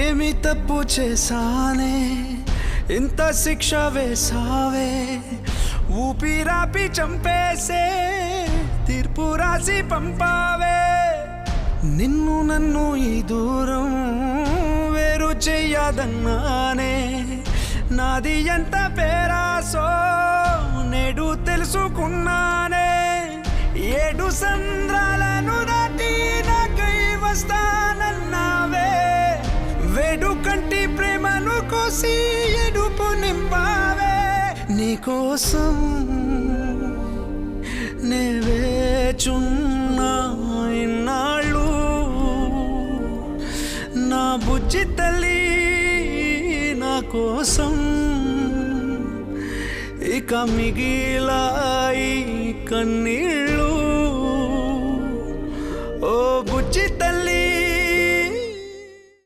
ఏమి తప్పు చేశానే ఇంత శిక్ష వేసావే ఊపిరాపి చంపేసే తీర్పు రాసి పంపావే నిన్ను నన్ను ఈ దూరం వేరు చెయ్యదన్నానే నాది ఎంత పేరాసో నేడు తెలుసుకున్నానే 7 సంద్రాలను దాటి నాకై వస్తానన్నావే వేడు కంటి ప్రేమను కోసి ఎడుపు నింపావే నీకోసం నే వేచున్నా ఇన్నాళ్ళు నా బుజ్జి తల్లి నా కోసం ఇక మిగిలాయి కన్నీళ్ళు ఓ బుజ్జి తల్లి